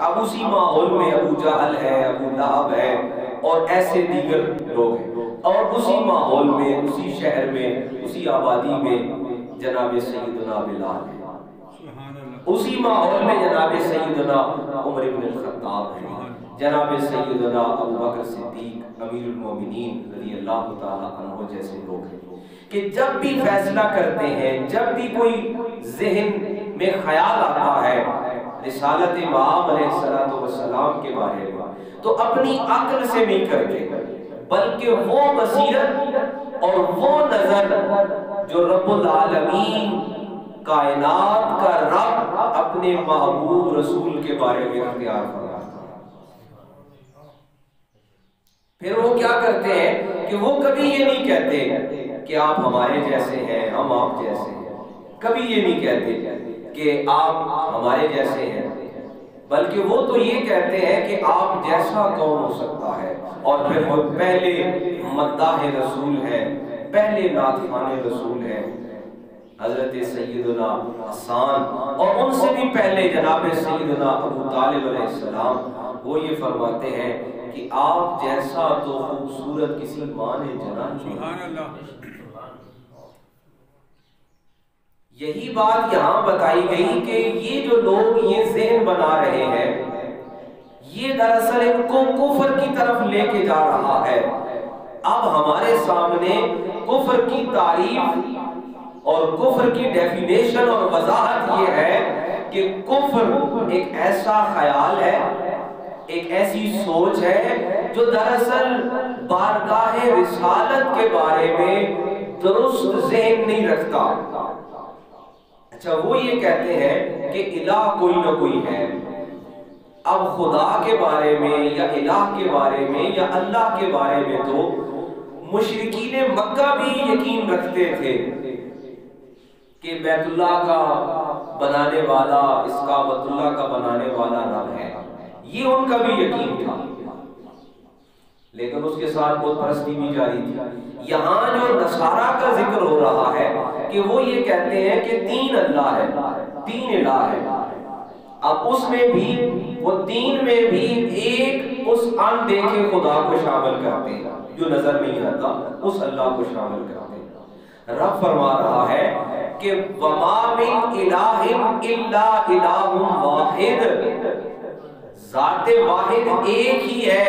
اب اسی ماحول میں ابو جہل ہے، ابو لہب ہے اور ایسے دیگر لوگ ہیں، اور اسی ماحول میں، اسی شہر میں، اسی آبادی میں جناب سیدنا بلال ہے، اسی ماحول میں جناب سیدنا عمر بن الخطاب ہے، جناب سیدنا ابو بکر صدیق امیر المومنین رضی اللہ تعالیٰ عنہ جیسے لوگ ہیں کہ جب بھی فیصلہ کرتے ہیں، جب بھی کوئی ذہن میں خیال آتا ہے رسالت امام علیہ السلام کے بارے میں، تو اپنی عقل سے نہیں کرتے، بلکہ وہ بصیرت اور وہ نظر جو رب العالمین کائنات کا رب اپنے محبوب رسول کے بارے میں اختیار فرماتا ہے۔ پھر وہ کیا کرتے ہیں کہ وہ کبھی یہ نہیں کہتے کہ آپ ہمارے جیسے ہیں، ہم آپ جیسے ہیں، کبھی یہ نہیں کہتے کہ آپ ہمارے جیسے ہیں، بلکہ وہ تو یہ کہتے ہیں کہ آپ جیسا کون ہو سکتا ہے، اور پھر وہ پہلے مداح رسول ہے، پہلے نعتخوان رسول ہے حضرت سیدنا حسان، اور ان سے بھی پہلے جناب سیدنا ابو طالب علیہ السلام، وہ یہ فرماتے ہیں کہ آپ جیسا تو خوبصورت کسی ماں نے جنا نہیں۔ یہی بات یہاں بتائی گئی کہ یہ جو لوگ یہ ذہن بنا رہے ہیں، یہ دراصل ان کو کفر کی طرف لے کے جا رہا ہے۔ اب ہمارے سامنے کفر کی تعریف اور کفر کی ڈیفینیشن اور وضاحت یہ ہے کہ کفر ایک ایسا خیال ہے، ایک ایسی سوچ ہے جو دراصل بارگاہ رسالت کے بارے میں درست ذہن نہیں رکھتا۔ اچھا، وہ یہ کہتے ہیں کہ الہ کوئی نہ کوئی ہے۔ اب خدا کے بارے میں یا الہ کے بارے میں یا اللہ کے بارے میں تو مشرکین مکہ بھی یقین رکھتے تھے کہ بیت اللہ کا بنانے والا، اس کعبۃ اللہ کا بنانے والا رب ہے، یہ ان کا بھی یقین تھا، لیکن اس کے ساتھ بت پرستی بھی جاری تھی۔ یہاں جو نصارہ کا ذکر ہو رہا ہے کہ وہ یہ کہتے ہیں کہ تین اللہ ہے، تین الہ ہے۔ اب اس میں بھی وہ تین میں بھی ایک اس ان دیکھے خدا کو شامل کرتے ہیں جو نظر نہیں آتا، اس اللہ کو شامل کرتے ہیں۔ رب فرما رہا ہے کہ وَمَا مِنْ إِلَٰهٍ إِلَّا إِلَٰهٌ وَاحِدٌ، ذات واحد ایک ہی ہے،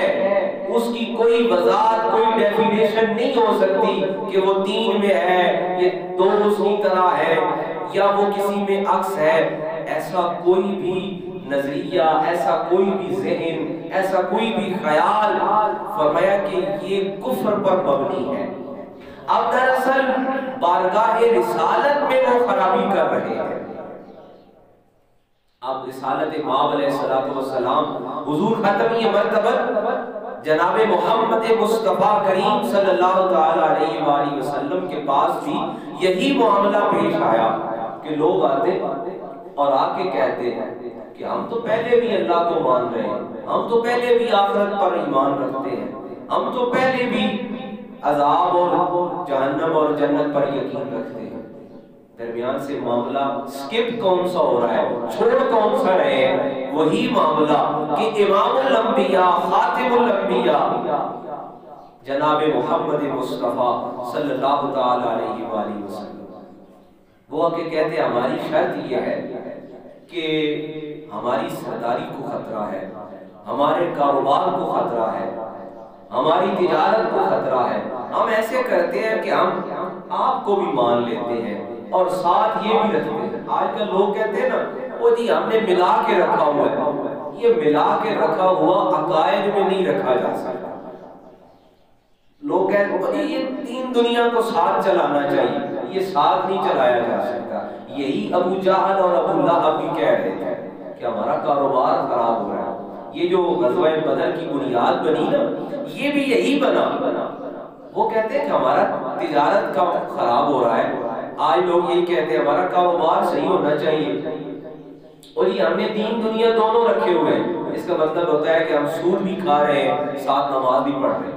اس کی کوئی وضاحت، کوئی ڈیفینیشن نہیں ہو سکتی کہ وہ تین میں ہے، یہ دو اس کی طرح ہے، یا وہ کسی میں عکس ہے۔ ایسا کوئی بھی نظریہ، ایسا کوئی بھی ذہن، ایسا کوئی بھی خیال، فرمایا کہ یہ کفر پر مبنی ہے۔ اب دراصل بارگاہ رسالت میں وہ خرابی کر رہے ہیں۔ اب رسالت امام علیہ السلام، حضور ختمی مرتبت جناب محمد مصطفیٰ کریم صلی اللہ تعالی علیہ وآلہ وسلم کے پاس بھی یہی معاملہ پیش آیا کہ لوگ آتے اور آ کے کہتے ہیں کہ ہم تو پہلے بھی اللہ کو مان رہے ہیں، ہم تو پہلے بھی آخرت پر ایمان رکھتے ہیں، ہم تو پہلے بھی عذاب اور جہنم اور جنت پر یقین رکھتے ہیں۔ درمیان سے معاملہ سکپ کون سا ہو رہا ہے، چھوڑ کون سا رہے ہیں؟ وہی معاملہ کہ امام الانبیاء، خاتم الانبیاء جناب محمد مصطفیٰ صلی اللہ تعالی علیہ وآلہ وسلم، وہ آ کے کہتے ہیں ہماری شرط یہ ہے کہ ہماری سرداری کو خطرہ ہے، ہمارے کاروبار کو خطرہ ہے، ہماری تجارت کو خطرہ ہے، ہم ایسے کرتے ہیں کہ ہم آپ کو بھی مان لیتے ہیں اور ساتھ یہ بھی رکھتے ہیں۔ آج کل لوگ کہتے ہیں نا وہ جی ہم نے ملا کے رکھا ہوا ہے، یہ ملا کے رکھا ہوا عقائد میں نہیں رکھا جا سکتا۔ لوگ کہتے ہیں یہ تین دنیا کو ساتھ چلانا چاہیے، یہ ساتھ نہیں چلایا جا سکتا۔ یہی ابو جہل اور ابو لہب بھی کہہ رہے تھے کہ ہمارا کاروبار خراب ہو رہا ہے۔ یہ جو غزوہ بدر کی بنیاد بنی نا، یہ بھی یہی بنا۔ وہ کہتے ہیں کہ ہمارا تجارت کا خراب ہو رہا ہے، آج لوگ یہی کہتے ہیں ہمارا کاروبار صحیح ہونا چاہیے، اور یہ ہم نے دین دنیا دونوں رکھے ہوئے ہیں۔ اس کا مطلب ہوتا ہے کہ ہم سود بھی کھا رہے ہیں، ساتھ نماز بھی پڑھ رہے ہیں۔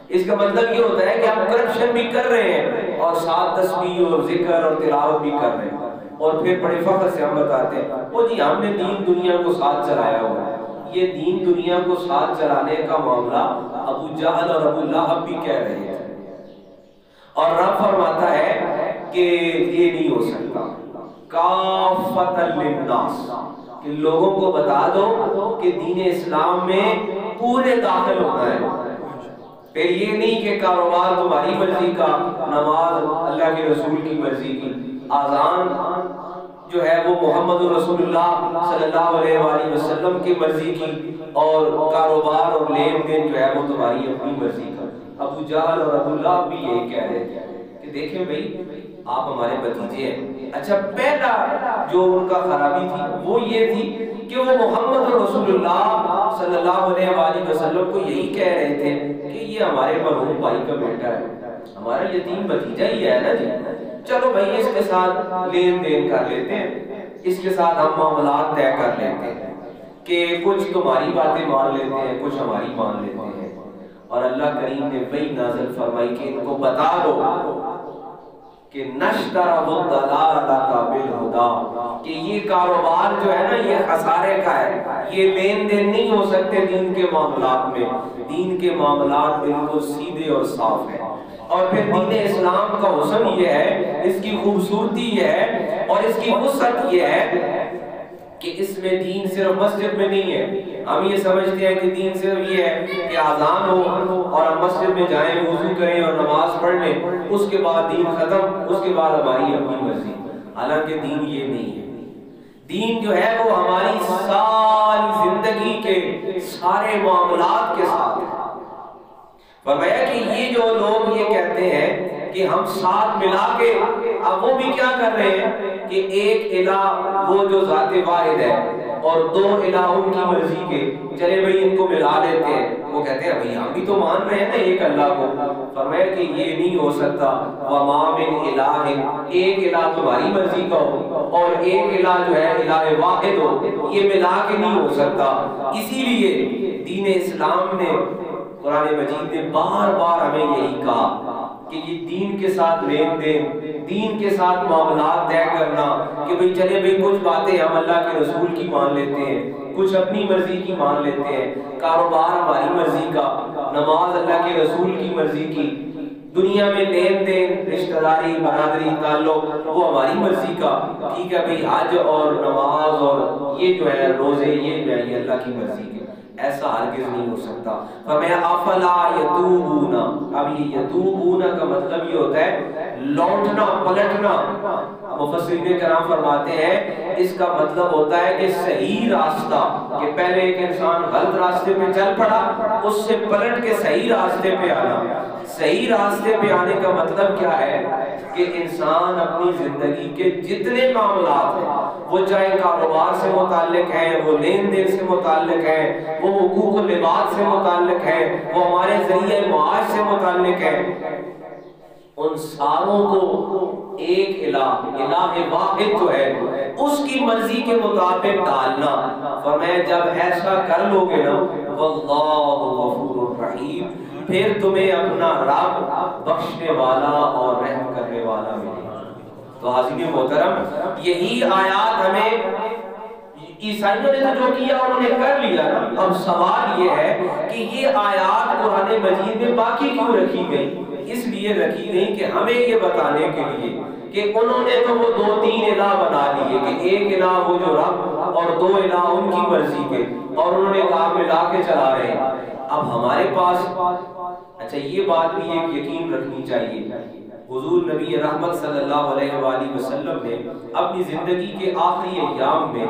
اس کا مطلب یہ ہوتا ہے کہ ہم کرپشن بھی کر رہے ہیں اور ساتھ تسبیح اور ذکر اور تلاوت بھی کر رہے ہیں۔ اور پھر بڑے فخر سے ہم بتاتے ہیں وہ جی ہم نے دین دنیا کو ساتھ چلایا ہوا ہے. یہ دین دنیا کو ساتھ چلانے کا معاملہ ابو جہل اور ابو لہب بھی کہہ رہے ہیں. اور رب فرماتا ہے کہ یہ نہیں ہو سکتا. کافۃ للناس کہ لوگوں کو بتا دو کہ دین اسلام میں پورے داخل ہونا ہے. پھر یہ نہیں کہ کاروبار تمہاری مرضی کا، نماز اللہ کے رسول کی مرضی کی، اذان جو ہے وہ محمد رسول اللہ صلی اللہ علیہ وآلہ وسلم کی مرضی کی، اور کاروبار اور لین دین جو ہے وہ تمہاری اپنی مرضی کا. ابو جہل اور ابو لہب بھی یہی کہہ رہے تھے کہ دیکھیں بھائی آپ ہمارے بھتیجے ہیں. اچھا پہلا جو ان کا خرابی تھی وہ یہ تھی کہ وہ محمد رسول اللہ صلی اللہ علیہ وآلہ وسلم کو یہی کہہ رہے تھے کہ یہ ہمارے مرحوم بھائی کا بیٹا ہے، ہمارا یتیم بھتیجا ہی ہے نا جی، چلو بھائی اس کے ساتھ لین دین کر لیتے ہیں، اس کے ساتھ ہم معاملات طے کر لیتے ہیں کہ کچھ تمہاری باتیں مان لیتے ہیں کچھ ہماری مان لیتے ہیں. اور اللہ کریم نے وہی نازل فرمائی کہ ان کو بتا دو کہ نشتروا الضلالۃ بالہدی، کہ یہ کاروبار جو ہے نا یہ خسارے کا ہے، یہ لین دین نہیں ہو سکتے دین کے معاملات میں. دین کے معاملات بالکل سیدھے اور صاف ہیں. اور پھر دین اسلام کا حسن یہ ہے، اس کی خوبصورتی یہ ہے اور اس کی وسعت یہ ہے کہ اس میں دین صرف مسجد میں نہیں ہے. ہم یہ سمجھتے ہیں کہ دین صرف یہ ہے کہ اذان ہو اور ہم مسجد میں جائیں، وضو کریں اور نماز پڑھ لیں، اس کے بعد دین ختم، اس کے بعد ہماری اپنی مرضی. حالانکہ دین یہ نہیں ہے. دین جو ہے وہ ہماری ساری زندگی کے سارے معاملات کے ساتھ ہے. فرمایا کہ یہ جو لوگ یہ کہتے ہیں کہ ہم ساتھ ملا کے، اب وہ بھی کیا کر رہے ہیں کہ ایک الہ وہ جو ذات واحد ہے اور دو الہ ان کی مرضی کے، چلے بھئی ان کو ملا لیتے ہیں. وہ کہتے ہیں بھئی ہم بھی تو مان رہے ہیں نا ایک اللہ کو. فرمایا کہ یہ نہیں ہو سکتا. وَمَا مِنْ إِلَٰهٍ، ایک الہ تمہاری مرضی کا ہو اور ایک الہ جو ہے الہ واحد ہو، یہ ملا کے نہیں ہو سکتا. اسی لیے دین اسلام نے، قرآن مجید نے بار بار ہمیں یہی کہا کہ یہ دین کے ساتھ لین دین، دین کے ساتھ معاملات طے کرنا کہ بھئی چلے بھئی کچھ باتیں ہم اللہ کے رسول کی مان لیتے ہیں، کچھ اپنی مرضی کی مان لیتے ہیں، کاروبار ہماری مرضی کا، نماز اللہ کے رسول کی مرضی کی، دنیا میں لین دین رشتہ داری برادری تعلق وہ ہماری مرضی کا. ٹھیک ہے بھئی حج اور نماز اور یہ جو ہے روزے یہ جو ہے یہ اللہ کی مرضی کے. ایسا ہرگز نہیں ہو سکتا. فرمایا افلا یتوبون، اب یہ یتوبون کا مطلب یہ ہوتا ہے لوٹنا پلٹنا. مفسرین کرام فرماتے ہیں اس کا مطلب ہوتا ہے کہ صحیح راستہ، کہ پہلے ایک انسان غلط راستے پہ چل پڑا، اس سے پلٹ کے صحیح راستے پہ آنا. صحیح راستے پہ آنے کا مطلب کیا ہے کہ انسان اپنی زندگی کے جتنے معاملات ہیں، وہ چاہے کاروبار سے متعلق ہیں، وہ لین دین سے متعلق ہیں، وہ حقوق و لباس سے متعلق ہے، وہ ہمارے ذریعہ معاش سے متعلق ہے، ان ساروں کو ایک الہ واحد جو ہے اس کی مرضی کے مطابق ڈالنا. فرمایا جب ایسا کر لو گے نا واللہ غفور الرحیم، پھر تمہیں اپنا رب بخشنے والا اور رحم کرنے والا ملے گا. تو حاضرین محترم یہی آیات ہمیں، عیسائیوں نے تو جو کیا انہوں نے کر لیا نا. اب سوال یہ ہے کہ یہ آیات قرآن مجید میں باقی کیوں رکھی گئی؟ اس لیے رکھی گئی کہ ہمیں یہ بتانے کے لیے کہ انہوں نے تو وہ دو تین الہ بنا لیے کہ ایک الہ وہ جو رب اور دو الہ ان کی مرضی کے، اور انہوں نے کہا ملا کے چلا رہے ہیں. اب ہمارے پاس اچھا یہ بات بھی ایک یقین رکھنی چاہیے، حضور نبی رحمت صلی اللہ علیہ وآلہ وسلم نے اپنی زندگی کے آخری ایام میں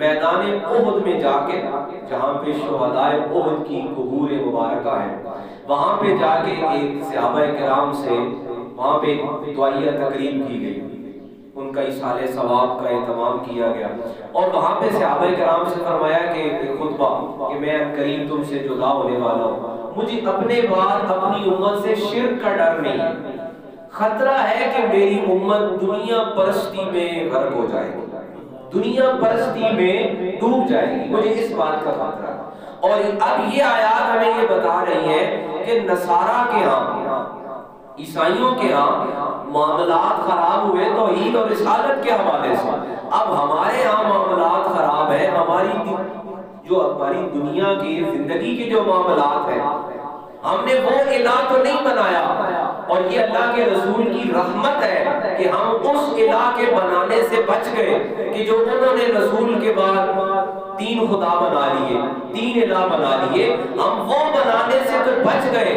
میدان احد میں جا کے، جہاں پہ شہدائے احد کی قبور مبارکہ ہیں، وہاں پہ جا کے ایک صحابہ کرام سے وہاں پہ دعائیہ تقریب کی گئی، ان کا اصالہ ثواب کا اہتمام کیا گیا. اور وہاں پہ صحابہ کرام سے فرمایا کہ خطبہ کہ میں قریب تم سے جدا ہونے والا ہوں، مجھے اپنے بعد اپنی امت سے شرک کا ڈر نہیں ہے. خطرہ ہے کہ میری امت دنیا پرستی میں غرق ہو جائے گی، دنیا پرستی میں ڈوب جائے گی، مجھے اس بات کا خطرہ ہے. اور اب یہ آیات ہمیں یہ بتا رہی ہے کہ نصارہ کے ہاں عیسائیوں کے ہاں معاملات خراب ہوئے توحید اور رسالت کے حوالے سے، اب ہمارے ہاں معاملات خراب ہیں، ہماری دنیا کی زندگی کے جو معاملات ہیں، ہم نے وہ الہ تو نہیں بنایا، اور یہ اللہ کے رسول کی رحمت ہے کہ ہم اس الہ کے بنانے سے بچ گئے کہ جو انہوں نے رسول کے بعد 3 خدا بنا لیے، 3 الہ بنا لیے، ہم وہ بنانے سے تو بچ گئے،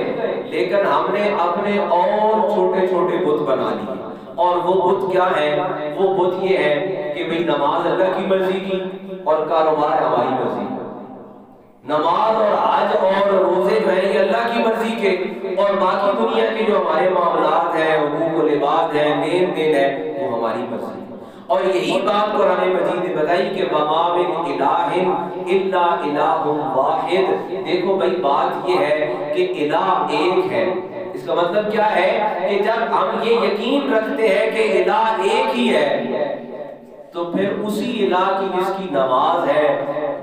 لیکن ہم نے اپنے اور چھوٹے چھوٹے بت بنا لیے۔ اور وہ بت کیا ہے؟ وہ بت یہ ہے کہ بھئی نماز اللہ کی مرضی کی اور کاروبار ہماری مرضی کی۔ نماز اور حج اور روزے جو ہیں یہ اللہ کی مرضی کے، اور باقی دنیا کے جو ہمارے معاملات ہیں، حقوق و لباس ہیں، لین دین ہے، وہ ہماری مرضی ہے۔ اور یہی بات قرآن مجید نے بتائی کہ وَمَا مِنْ إِلَٰهٍ إِلَّا إِلَٰهٌ وَاحِدٌ۔ دیکھو بھائی بات یہ ہے کہ الہ ایک ہے، اس کا مطلب کیا ہے کہ جب ہم یہ یقین رکھتے ہیں کہ الہ ایک ہی ہے، تو پھر اسی الہ کی جس کی نماز ہے،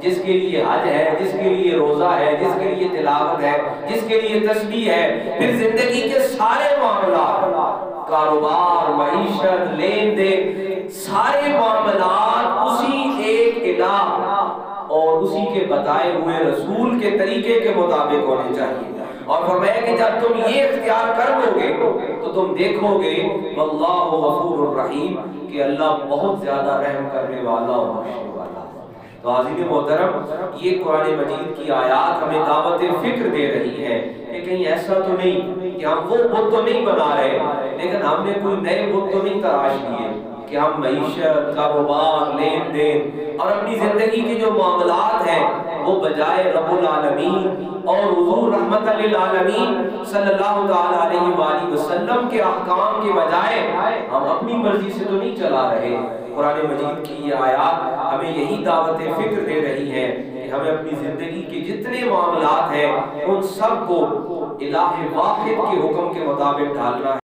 جس کے لیے حج ہے، جس کے لیے روزہ ہے، جس کے لیے تلاوت ہے، جس کے لیے تسبیح ہے، پھر زندگی کے سارے معاملات، کاروبار، معیشت، لین دین، سارے معاملات اسی ایک الہ اور اسی کے بتائے ہوئے رسول کے طریقے کے مطابق ہونے چاہیے۔ اور فرمایا کہ جب تم یہ اختیار کر لو گے تو تم دیکھو گے واللہ غفور الرحیم، کہ اللہ بہت زیادہ رحم کرنے والا اور بخشنے والا۔ تو عزیز محترم، یہ قرآن مجید کی آیات ہمیں دعوت فکر دے رہی ہے کہ کہیں ایسا تو نہیں کہ ہم وہ بت تو نہیں بنا رہے، لیکن ہم نے کوئی نئے بت تو نہیں تراش لیے کہ ہم معیشت، کاروبار، لین دین اور اپنی زندگی کے جو معاملات ہیں وہ بجائے رب العالمین اور حضور رحمت للعالمین صلی اللہ تعالیٰ علیہ وآلہ وسلم کے احکام کے بجائے ہم اپنی مرضی سے تو نہیں چلا رہے۔ قرآن مجید کی یہ آیات ہمیں یہی دعوت فکر دے رہی ہے کہ ہمیں اپنی زندگی کے جتنے معاملات ہیں ان سب کو الہ واحد کے حکم کے مطابق ڈھالنا ہے۔